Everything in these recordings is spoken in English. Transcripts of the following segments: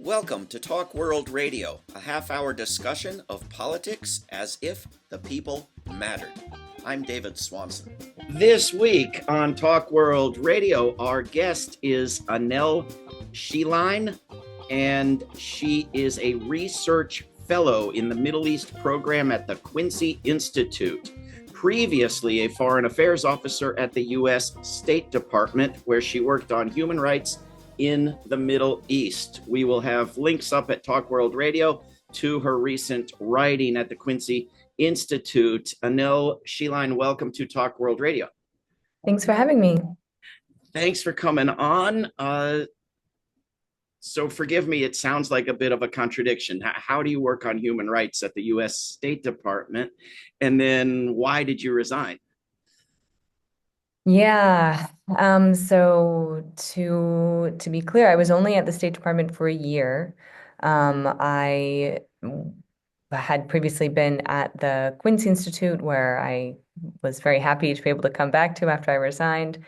Welcome to Talk World Radio, a half-hour discussion of politics as if the people mattered. I'm David Swanson. This week on Talk World Radio, our guest is Annelle Sheline, and she is a research fellow in the Middle East program at the Quincy Institute. Previously a foreign affairs officer at the U.S. State Department, where she worked on human rights in the Middle East. We will have links up at Talk World Radio to her recent writing at the Quincy Institute. Annelle Sheline, welcome to Talk World Radio. Thanks for having me. Thanks for coming on. So forgive me, it sounds like a bit of a contradiction. How do you work on human rights at the U.S. State Department? And then why did you resign? Yeah. So to be clear, I was only at the State Department for a year. I had previously been at the Quincy Institute, where I was very happy to be able to come back to after I resigned.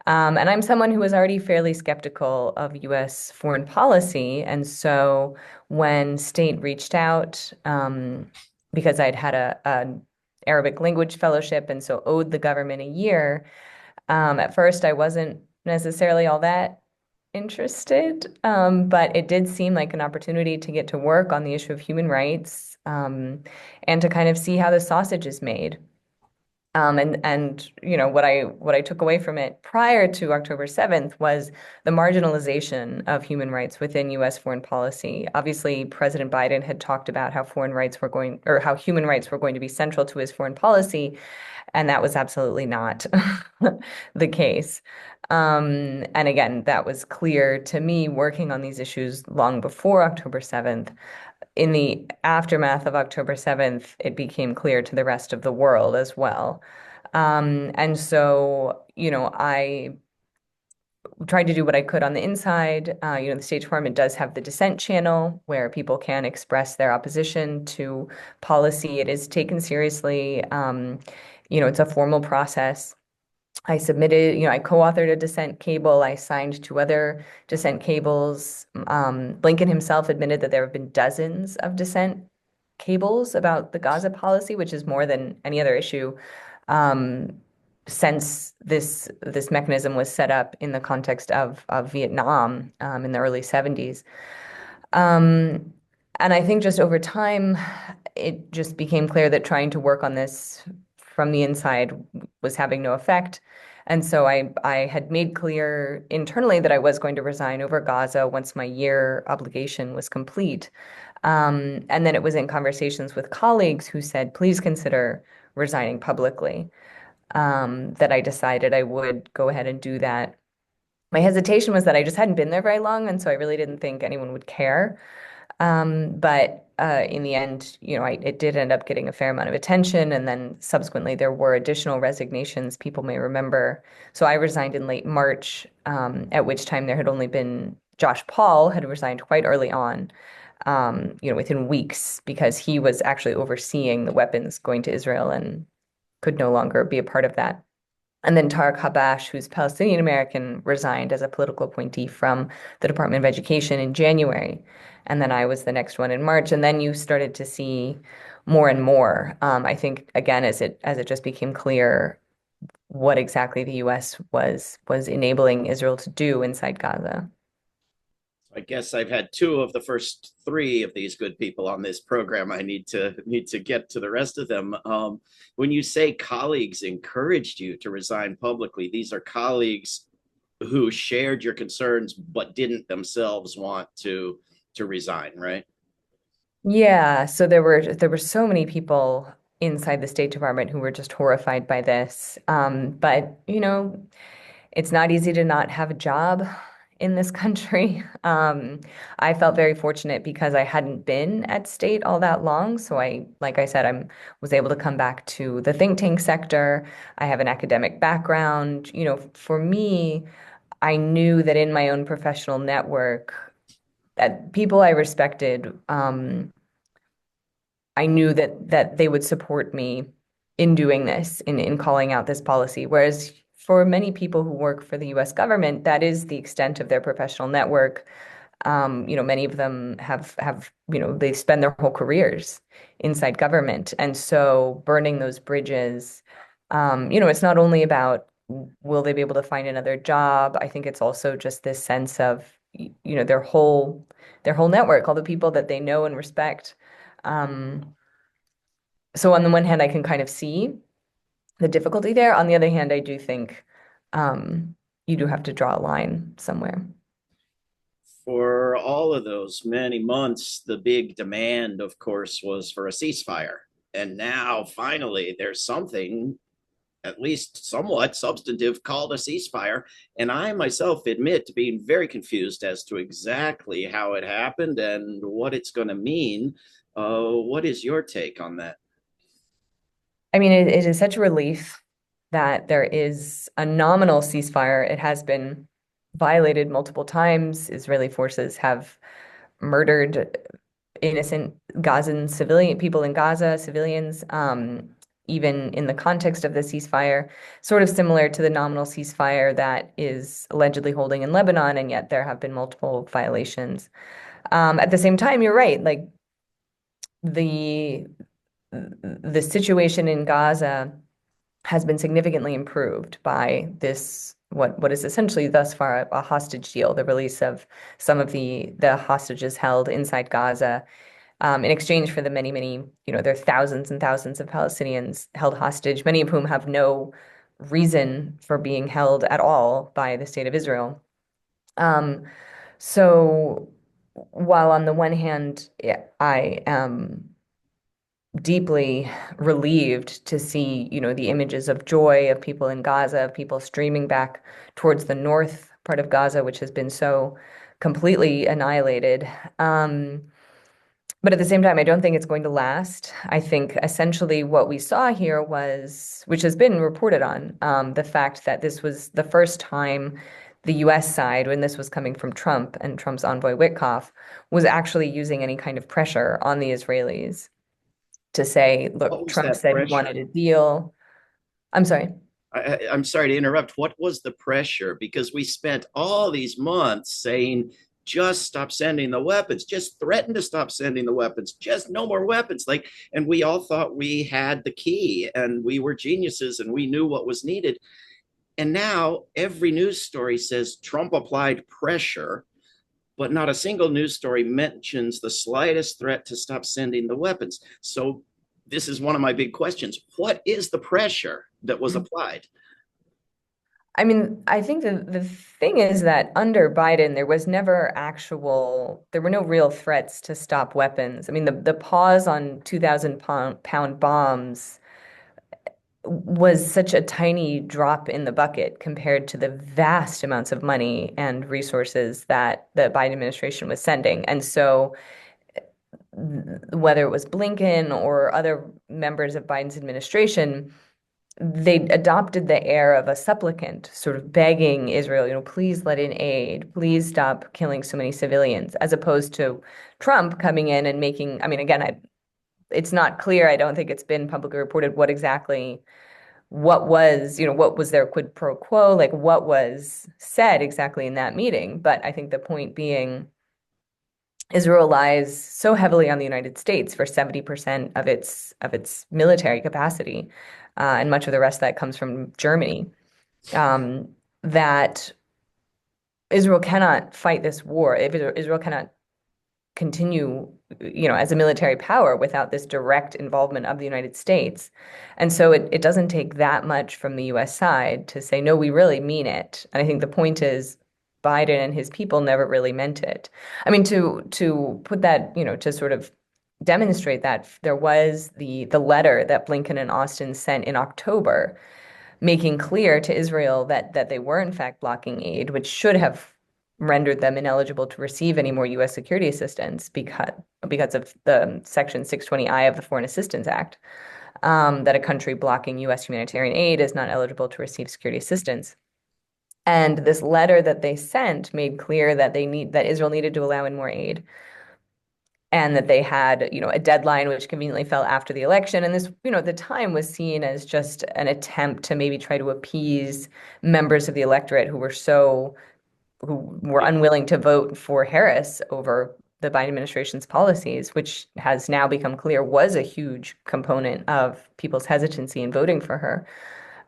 And I'm someone who was already fairly skeptical of U.S. foreign policy. And so when State reached out, because I'd had an Arabic language fellowship and so owed the government a year, at first I wasn't necessarily all that interested, but it did seem like an opportunity to get to work on the issue of human rights, and to kind of see how the sausage is made. And you know what I took away from it prior to October 7th was the marginalization of human rights within U.S. foreign policy. Obviously, President Biden had talked about how how human rights were going to be central to his foreign policy, and that was absolutely not the case. And again, that was clear to me working on these issues long before October 7th. In the aftermath of October 7th, it became clear to the rest of the world as well. And so, I tried to do what I could on the inside. The State Department does have the dissent channel where people can express their opposition to policy. It is taken seriously. It's a formal process. I submitted, I co-authored a dissent cable. I signed two other dissent cables. Blinken himself admitted that there have been dozens of dissent cables about the Gaza policy, which is more than any other issue, since this mechanism was set up in the context of Vietnam, in the early 70s. And I think just over time, it just became clear that trying to work on this from the inside was having no effect. And so I had made clear internally that I was going to resign over Gaza once my year obligation was complete. And then it was in conversations with colleagues who said, please consider resigning publicly, that I decided I would go ahead and do that. My hesitation was that I just hadn't been there very long, and so I really didn't think anyone would care. But in the end, it did end up getting a fair amount of attention. And then subsequently, there were additional resignations people may remember. So I resigned in late March, at which time there had only been Josh Paul had resigned quite early on, within weeks, because he was actually overseeing the weapons going to Israel and could no longer be a part of that. And then Tarek Habash, who's Palestinian American, resigned as a political appointee from the Department of Education in January. And then I was the next one in March. And then you started to see more and more, I think, again, as it just became clear what exactly the U.S. was enabling Israel to do inside Gaza. I guess I've had two of the first three of these good people on this program. I need to get to the rest of them. When you say colleagues encouraged you to resign publicly, these are colleagues who shared your concerns but didn't themselves want to resign, right? Yeah, so there were so many people inside the State Department who were just horrified by this. But it's not easy to not have a job in this country. I felt very fortunate because I hadn't been at State all that long. So like I said, I was able to come back to the think tank sector. I have an academic background. For me, I knew that in my own professional network, that people I respected, I knew that they would support me in doing this, in calling out this policy. Whereas for many people who work for the U.S. government, that is the extent of their professional network. Many of them they spend their whole careers inside government. And so burning those bridges, it's not only about will they be able to find another job? I think it's also just this sense of, their whole network, all the people that they know and respect. Um, so on the one hand, I can kind of see the difficulty there. On the other hand, I do think you do have to draw a line somewhere. For all of those many months, the big demand, of course, was for a ceasefire. And now, finally, there's something, at least somewhat substantive, called a ceasefire. And I myself admit to being very confused as to exactly how it happened and what it's going to mean. What is your take on that? I mean, it is such a relief that there is a nominal ceasefire. It has been violated multiple times. Israeli forces have murdered innocent Gazan civilian people in Gaza, civilians, even in the context of the ceasefire, sort of similar to the nominal ceasefire that is allegedly holding in Lebanon, and yet there have been multiple violations. At the same time, you're right, like the the situation in Gaza has been significantly improved by this what is essentially thus far a hostage deal, the release of some of the hostages held inside Gaza, in exchange for the many, there are thousands and thousands of Palestinians held hostage, many of whom have no reason for being held at all by the state of Israel. Um, so while on the one hand, yeah, I am deeply relieved to see, the images of joy of people in Gaza, of people streaming back towards the north part of Gaza, which has been so completely annihilated. But at the same time, I don't think it's going to last. I think essentially what we saw here was, which has been reported on, the fact that this was the first time the US side, when this was coming from Trump and Trump's envoy Witkoff, was actually using any kind of pressure on the Israelis to say, What look, was Trump that said he pressure? wanted a deal. I'm sorry. I'm sorry to interrupt. What was the pressure? Because we spent all these months saying, just stop sending the weapons, just threaten to stop sending the weapons, just no more weapons. Like, and we all thought we had the key and we were geniuses and we knew what was needed. And now every news story says Trump applied pressure, but not a single news story mentions the slightest threat to stop sending the weapons. So this is one of my big questions. What is the pressure that was applied? I mean, I think the thing is that under Biden, there were no real threats to stop weapons. I mean, the pause on 2,000 pound bombs was such a tiny drop in the bucket compared to the vast amounts of money and resources that the Biden administration was sending. And so whether it was Blinken or other members of Biden's administration, they adopted the air of a supplicant, sort of begging Israel, please let in aid, please stop killing so many civilians, as opposed to Trump coming in and making, I mean, again, it's not clear. I don't think it's been publicly reported what was their quid pro quo, like what was said exactly in that meeting. But I think the point being, Israel relies so heavily on the United States for 70% of its military capacity, and much of the rest of that comes from Germany. That Israel cannot fight this war. If Israel cannot continue, as a military power without this direct involvement of the United States. And so it doesn't take that much from the US side to say, no, we really mean it. And I think the point is Biden and his people never really meant it. I mean, to put that, to sort of demonstrate that, there was the letter that Blinken and Austin sent in October, making clear to Israel that they were in fact blocking aid, which should have rendered them ineligible to receive any more U.S. security assistance because of the Section 620I of the Foreign Assistance Act, that a country blocking U.S. humanitarian aid is not eligible to receive security assistance. And this letter that they sent made clear that Israel needed to allow in more aid, and that they had, a deadline which conveniently fell after the election. And this, at the time was seen as just an attempt to maybe try to appease members of the electorate who were so who were unwilling to vote for Harris over the Biden administration's policies, which has now become clear was a huge component of people's hesitancy in voting for her.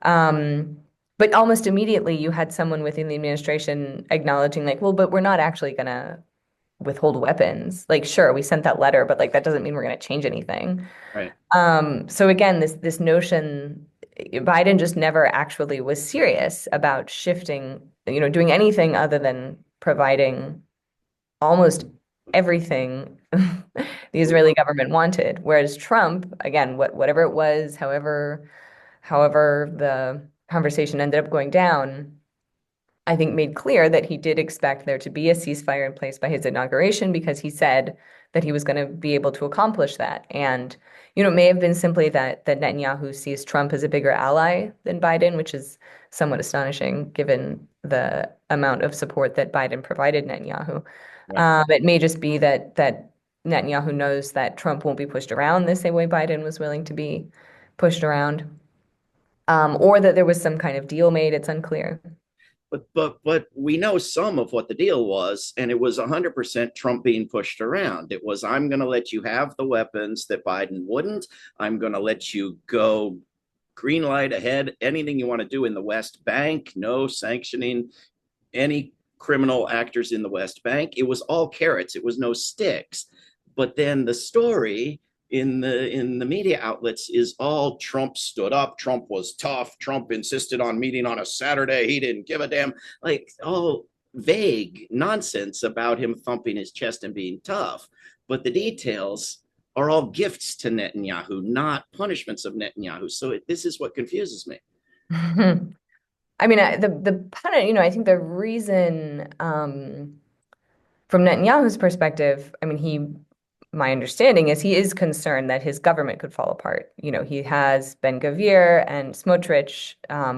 Um, but almost immediately, you had someone within the administration acknowledging, like, well, but we're not actually going to withhold weapons. Like, sure, we sent that letter, but like that doesn't mean we're going to change anything. Right. So again, this notion, Biden just never actually was serious about shifting, doing anything other than providing almost everything the Israeli government wanted. Whereas Trump, again, whatever it was, however the conversation ended up going down, I think made clear that he did expect there to be a ceasefire in place by his inauguration because he said that he was going to be able to accomplish that. And, it may have been simply that Netanyahu sees Trump as a bigger ally than Biden, which is somewhat astonishing given the amount of support that Biden provided Netanyahu. Right. It may just be that Netanyahu knows that Trump won't be pushed around the same way Biden was willing to be pushed around, or that there was some kind of deal made. It's unclear. But we know some of what the deal was, and it was 100% Trump being pushed around. It was, I'm going to let you have the weapons that Biden wouldn't. I'm going to let you go green light ahead, anything you want to do in the West Bank, no sanctioning any criminal actors in the West Bank. It was all carrots. It was no sticks. But then the story in the media outlets is all Trump stood up, Trump was tough, Trump insisted on meeting on a Saturday, he didn't give a damn, like all vague nonsense about him thumping his chest and being tough. But the details are all gifts to Netanyahu, not punishments of Netanyahu. So this is what confuses me. I mean, I think the reason, from Netanyahu's perspective, I mean, my understanding is he is concerned that his government could fall apart. He has Ben Gvir and Smotrich,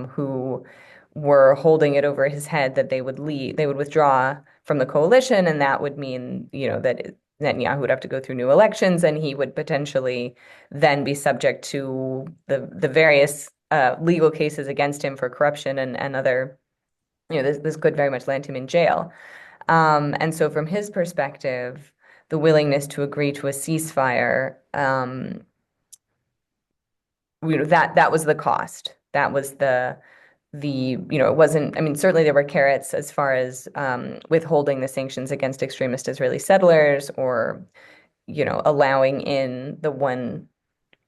who were holding it over his head that they would withdraw from the coalition, and that would mean, that Netanyahu would have to go through new elections, and he would potentially then be subject to the various legal cases against him for corruption and other, this could very much land him in jail. And so from his perspective, the willingness to agree to a ceasefire, that was the cost. That was it wasn't, I mean, certainly there were carrots as far as withholding the sanctions against extremist Israeli settlers or, allowing in the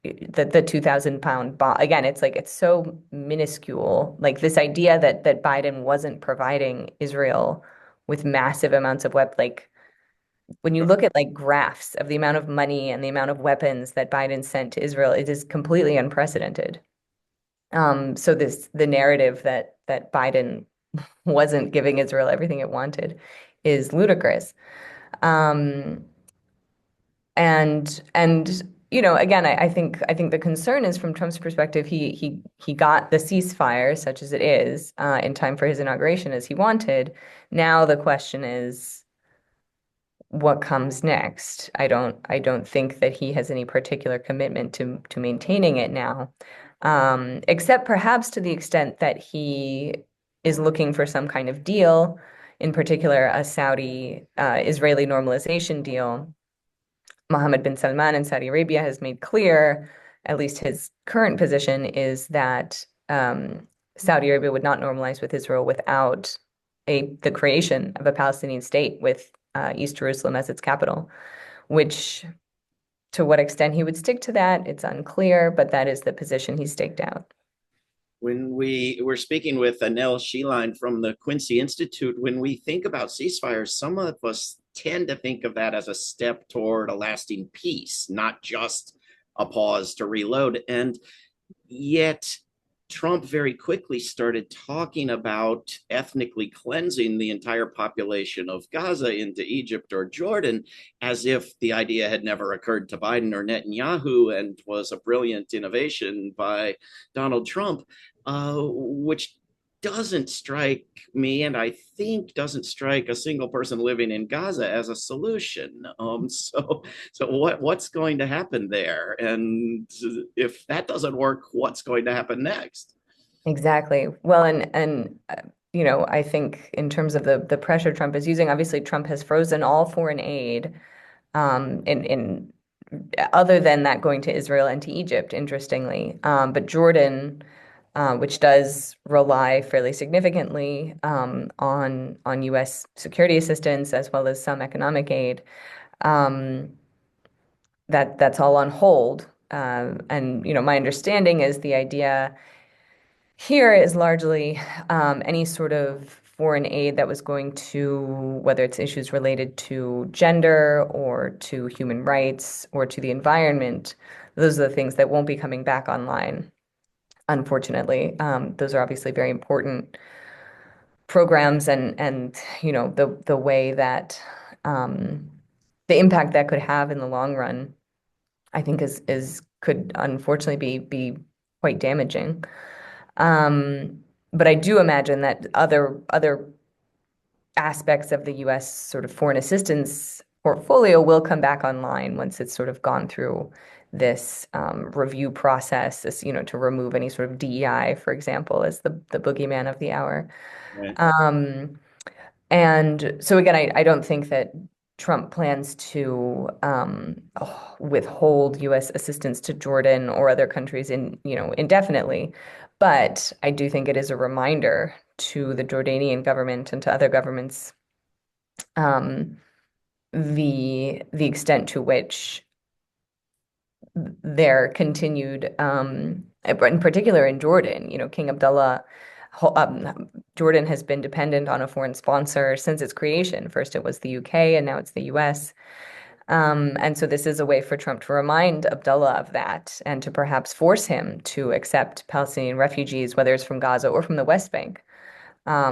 2,000-pound bomb. Again, it's so minuscule. Like this idea that Biden wasn't providing Israel with massive amounts of like when you look at like graphs of the amount of money and the amount of weapons that Biden sent to Israel, it is completely unprecedented. So the narrative that Biden wasn't giving Israel everything it wanted is ludicrous. Um, and again, I think the concern is from Trump's perspective, he got the ceasefire, such as it is, in time for his inauguration as he wanted. Now the question is, what comes next? I don't think that he has any particular commitment to maintaining it now, except perhaps to the extent that he is looking for some kind of deal, in particular a Saudi Israeli normalization deal. Mohammed bin Salman in Saudi Arabia has made clear, at least his current position is that Saudi Arabia would not normalize with Israel without the creation of a Palestinian state with East Jerusalem as its capital, which to what extent he would stick to that, it's unclear, but that is the position he staked out. When we were speaking with Annelle Sheline from the Quincy Institute, when we think about ceasefires, some of us tend to think of that as a step toward a lasting peace, not just a pause to reload. And yet Trump very quickly started talking about ethnically cleansing the entire population of Gaza into Egypt or Jordan, as if the idea had never occurred to Biden or Netanyahu and was a brilliant innovation by Donald Trump, which doesn't strike me, and I think doesn't strike a single person living in Gaza as a solution. So what's going to happen there? And if that doesn't work, what's going to happen next? Exactly. Well, and I think in terms of the pressure Trump is using, obviously Trump has frozen all foreign aid, in other than that going to Israel and to Egypt, interestingly. But Jordan, which does rely fairly significantly on U.S. security assistance as well as some economic aid, um, that's all on hold. And my understanding is the idea here is largely any sort of foreign aid that was going to, whether it's issues related to gender or to human rights or to the environment, those are the things that won't be coming back online, unfortunately. Those are obviously very important programs, and the way that the impact that could have in the long run, I think is could unfortunately be quite damaging. Um, but I do imagine that other aspects of the U.S. sort of foreign assistance portfolio will come back online once it's sort of gone through this review process, to remove any sort of DEI, for example, as the boogeyman of the hour. Right. Um, and so again, I don't think that Trump plans to withhold U.S. assistance to Jordan or other countries indefinitely. But I do think it is a reminder to the Jordanian government and to other governments, um, the extent to which their continued, in particular in Jordan, King Abdullah, Jordan has been dependent on a foreign sponsor since its creation. First it was the UK, and now it's the US. And so this is a way for Trump to remind Abdullah of that and to perhaps force him to accept Palestinian refugees, whether it's from Gaza or from the West Bank,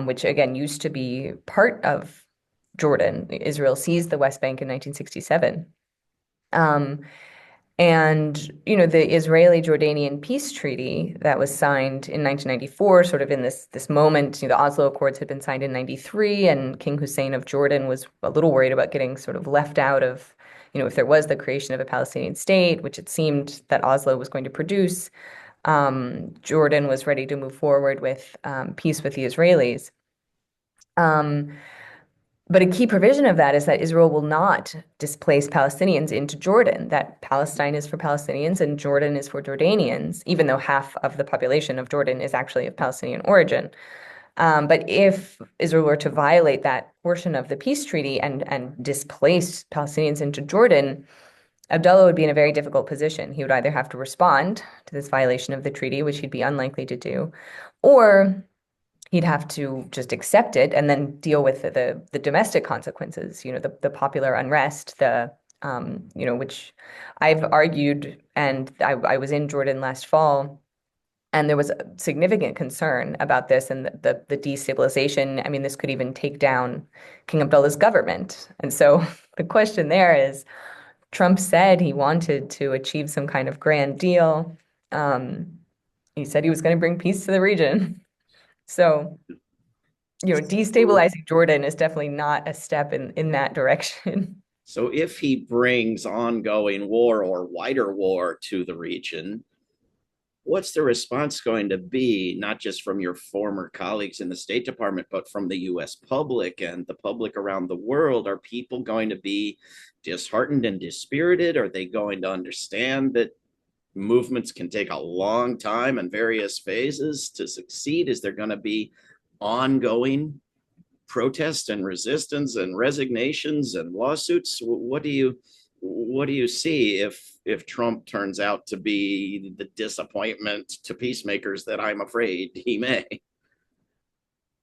which again used to be part of Jordan. Israel seized the West Bank in 1967. Um, and, the Israeli-Jordanian peace treaty that was signed in 1994, sort of in this moment, the Oslo Accords had been signed in 93, and King Hussein of Jordan was a little worried about getting sort of left out of, if there was the creation of a Palestinian state, which it seemed that Oslo was going to produce. Jordan was ready to move forward with peace with the Israelis. Um, but a key provision of that is that Israel will not displace Palestinians into Jordan, that Palestine is for Palestinians and Jordan is for Jordanians, even though half of the population of Jordan is actually of Palestinian origin. But if Israel were to violate that portion of the peace treaty and displace Palestinians into Jordan, Abdullah would be in a very difficult position. He would either have to respond to this violation of the treaty, which he'd be unlikely to do, or he'd have to just accept it and then deal with the domestic consequences, the popular unrest, which I've argued, and I was in Jordan last fall, and there was a significant concern about this and the destabilization. I mean, this could even take down King Abdullah's government. And so the question there is, Trump said he wanted to achieve some kind of grand deal. He said he was going to bring peace to the region. So destabilizing Jordan is definitely not a step in that direction. So if he brings ongoing war or wider war to the region, what's the response going to be, not just from your former colleagues in the State Department, but from the US public and the public around the world? Are people going to be disheartened and dispirited? Are they going to understand that movements can take a long time and various phases to succeed? Is there going to be ongoing protest and resistance and resignations and lawsuits? What do you see if Trump turns out to be the disappointment to peacemakers that I'm afraid he may?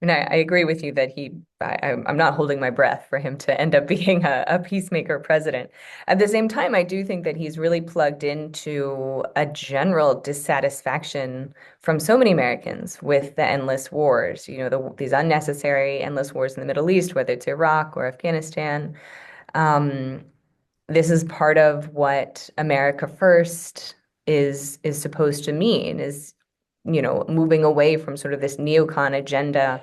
And I agree with you that I'm not holding my breath for him to end up being a peacemaker president. At the same time, I do think that he's really plugged into a general dissatisfaction from so many Americans with the endless wars, these unnecessary endless wars in the Middle East, whether it's Iraq or Afghanistan. Um, this is part of what America First is supposed to mean, is moving away from sort of this neocon agenda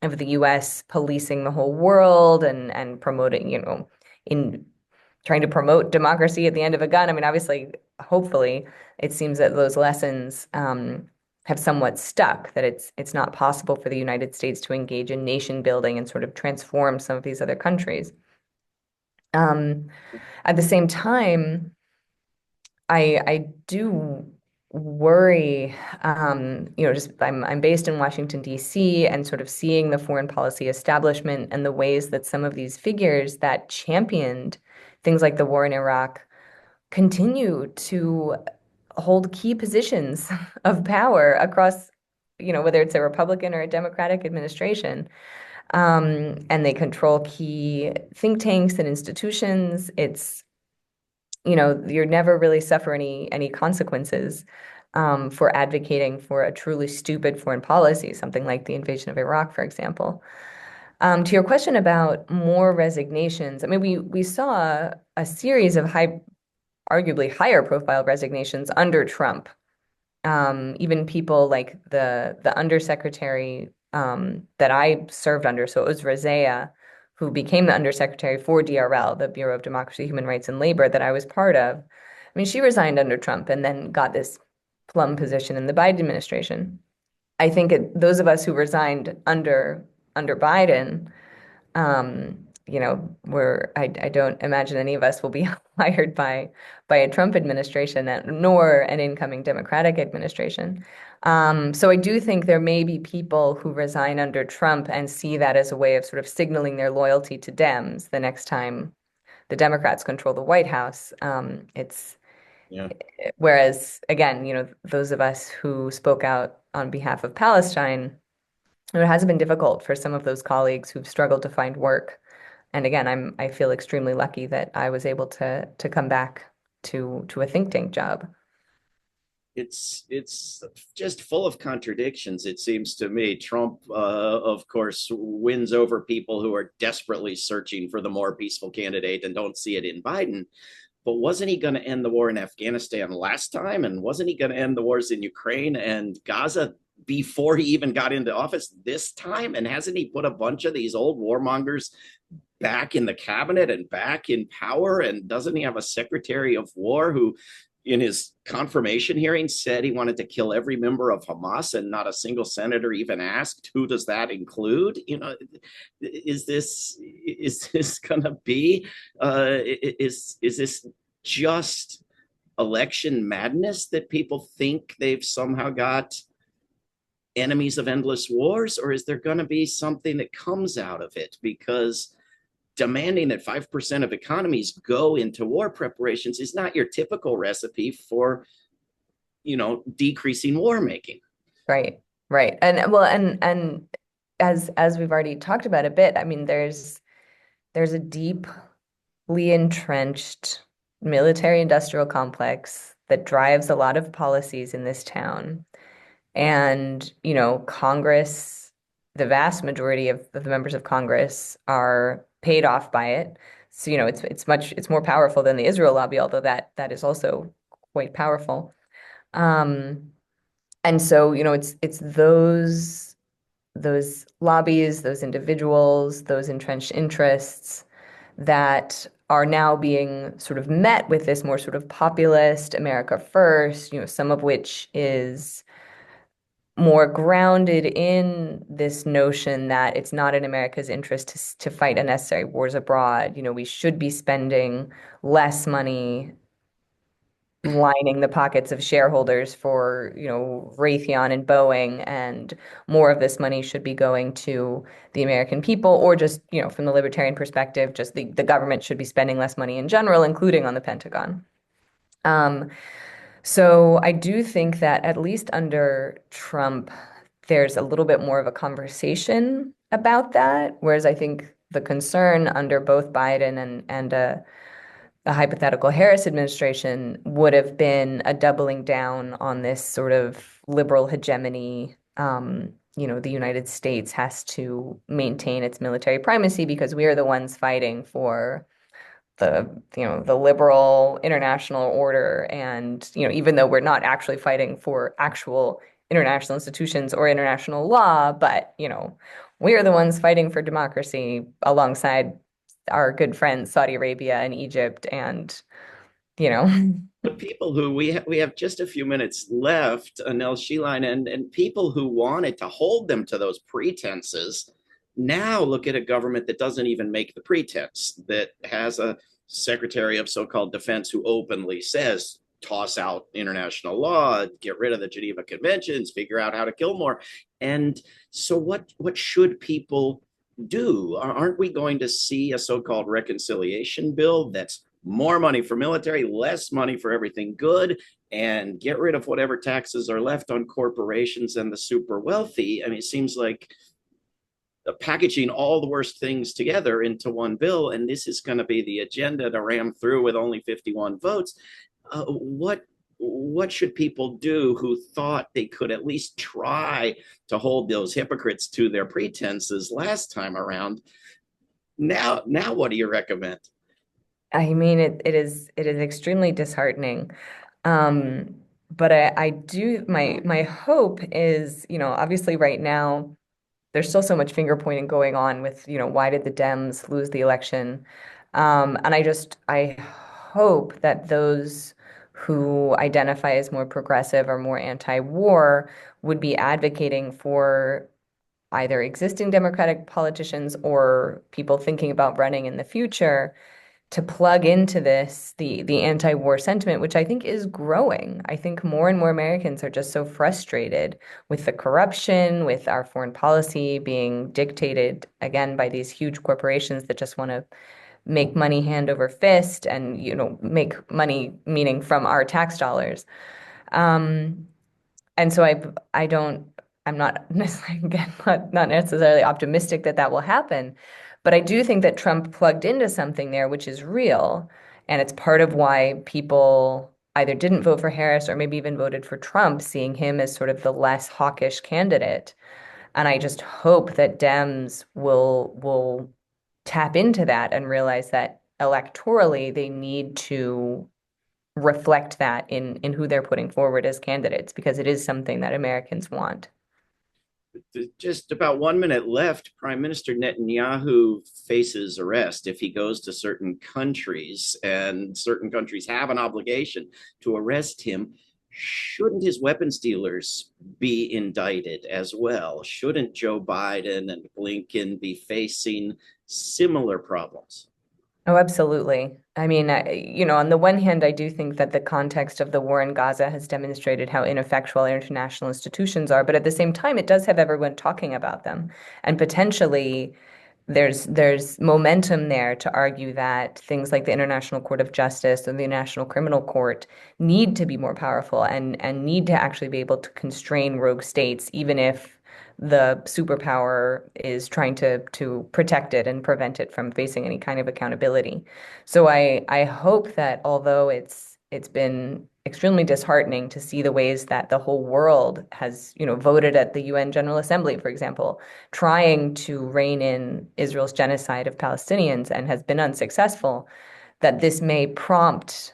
of the US policing the whole world and promoting, in trying to promote democracy at the end of a gun. I mean, obviously, hopefully, it seems that those lessons have somewhat stuck, that it's not possible for the United States to engage in nation building and sort of transform some of these other countries. Um, at the same time, I do worry, just I'm based in Washington, D.C., and sort of seeing the foreign policy establishment and the ways that some of these figures that championed things like the war in Iraq continue to hold key positions of power across, whether it's a Republican or a Democratic administration. And they control key think tanks and institutions. It's, you're never really suffer any consequences for advocating for a truly stupid foreign policy, something like the invasion of Iraq, for example. To your question about more resignations, I mean, we saw a series of arguably higher profile resignations under Trump. Even people like the undersecretary that I served under, so it was Rosea, who became the undersecretary for DRL, the Bureau of Democracy, Human Rights, and Labor that I was part of. I mean, she resigned under Trump and then got this plum position in the Biden administration. I think those of us who resigned under Biden, I don't imagine any of us will be hired by a Trump administration, nor an incoming Democratic administration. So I do think there may be people who resign under Trump and see that as a way of sort of signaling their loyalty to Dems the next time the Democrats control the White House. It's Yeah. Whereas, again, those of us who spoke out on behalf of Palestine, it has been difficult for some of those colleagues who've struggled to find work. And again, I feel extremely lucky that I was able to come back to a think tank job. It's just full of contradictions, it seems to me. Trump, of course, wins over people who are desperately searching for the more peaceful candidate and don't see it in Biden. But wasn't he going to end the war in Afghanistan last time? And wasn't he going to end the wars in Ukraine and Gaza before he even got into office this time? And hasn't he put a bunch of these old warmongers back in the cabinet and back in power? And doesn't he have a secretary of war who, in his confirmation hearing, said he wanted to kill every member of Hamas, and not a single senator even asked, who does that include? Is this going to be is this just election madness that people think they've somehow got enemies of endless wars, or is there going to be something that comes out of it? Because demanding that 5% of economies go into war preparations is not your typical recipe for, decreasing war making. Right, right. And well, and as we've already talked about a bit, I mean, there's a deeply entrenched military industrial complex that drives a lot of policies in this town. And, Congress, the vast majority of the members of Congress are paid off by it. So, it's more powerful than the Israel lobby, although that is also quite powerful. Um, and so, it's those lobbies, those individuals, those entrenched interests that are now being sort of met with this more sort of populist America first, some of which is more grounded in this notion that it's not in America's interest to fight unnecessary wars abroad. We should be spending less money lining the pockets of shareholders for, Raytheon and Boeing, and more of this money should be going to the American people, or just, from the libertarian perspective, just the government should be spending less money in general, including on the Pentagon. So I do think that at least under Trump, there's a little bit more of a conversation about that, whereas I think the concern under both Biden and a hypothetical Harris administration would have been a doubling down on this sort of liberal hegemony. The United States has to maintain its military primacy because we are the ones fighting for the liberal international order. And, even though we're not actually fighting for actual international institutions or international law, but, we are the ones fighting for democracy alongside our good friends, Saudi Arabia and Egypt and, you know. But people who we have just a few minutes left, Annelle Sheline, and people who wanted to hold them to those pretenses now look at a government that doesn't even make the pretense, that has a secretary of so-called defense who openly says, toss out international law, get rid of the Geneva Conventions, figure out how to kill more. And so what should people do? Aren't we going to see a so-called reconciliation bill that's more money for military, less money for everything good, and get rid of whatever taxes are left on corporations and the super wealthy? I mean, it seems like packaging all the worst things together into one bill, and this is going to be the agenda to ram through with only 51 votes. What should people do who thought they could at least try to hold those hypocrites to their pretenses last time around? Now, what do you recommend? I mean, it is extremely disheartening. Um, but I do my hope is, obviously right now there's still so much finger pointing going on with, why did the Dems lose the election? And I hope that those who identify as more progressive or more anti-war would be advocating for either existing Democratic politicians or people thinking about running in the future to plug into this the anti-war sentiment, which I think is growing. I think more and more Americans are just so frustrated with the corruption, with our foreign policy being dictated again by these huge corporations that just want to make money hand over fist and, make money, meaning from our tax dollars. Um, and so I don't, I'm not necessarily, again, not necessarily optimistic that that will happen, but I do think that Trump plugged into something there, which is real. And it's part of why people either didn't vote for Harris or maybe even voted for Trump, seeing him as sort of the less hawkish candidate. And I just hope that Dems will tap into that and realize that electorally they need to reflect that in who they're putting forward as candidates because it is something that Americans want. Just about 1 minute left. Prime Minister Netanyahu faces arrest if he goes to certain countries, and certain countries have an obligation to arrest him. Shouldn't his weapons dealers be indicted as well? Shouldn't Joe Biden and Blinken be facing similar problems? Oh, absolutely. I mean, on the one hand, I do think that the context of the war in Gaza has demonstrated how ineffectual our international institutions are, but at the same time, it does have everyone talking about them. And potentially, there's momentum there to argue that things like the International Court of Justice and the National Criminal Court need to be more powerful and need to actually be able to constrain rogue states, even if the superpower is trying to protect it and prevent it from facing any kind of accountability. So I hope that although it's been extremely disheartening to see the ways that the whole world has, voted at the UN General Assembly, for example, trying to rein in Israel's genocide of Palestinians and has been unsuccessful, that this may prompt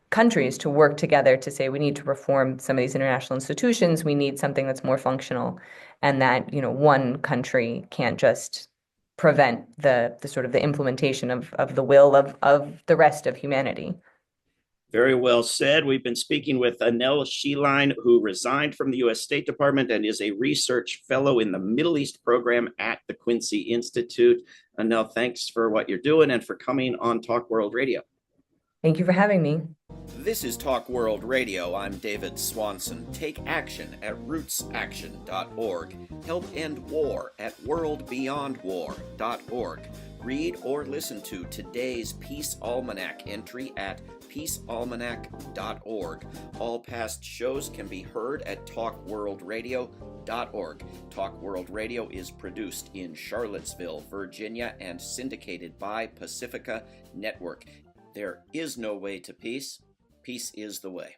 countries to work together to say we need to reform some of these international institutions. We need something that's more functional, and that, one country can't just prevent the sort of the implementation of the will of the rest of humanity. Very well said. We've been speaking with Annelle Sheline, who resigned from the U.S. State Department and is a research fellow in the Middle East program at the Quincy Institute. Annelle, thanks for what you're doing and for coming on Talk World Radio. Thank you for having me. This is Talk World Radio. I'm David Swanson. Take action at rootsaction.org. Help end war at worldbeyondwar.org. Read or listen to today's Peace Almanac entry at peacealmanac.org. All past shows can be heard at talkworldradio.org. Talk World Radio is produced in Charlottesville, Virginia, and syndicated by Pacifica Network. There is no way to peace. Peace is the way.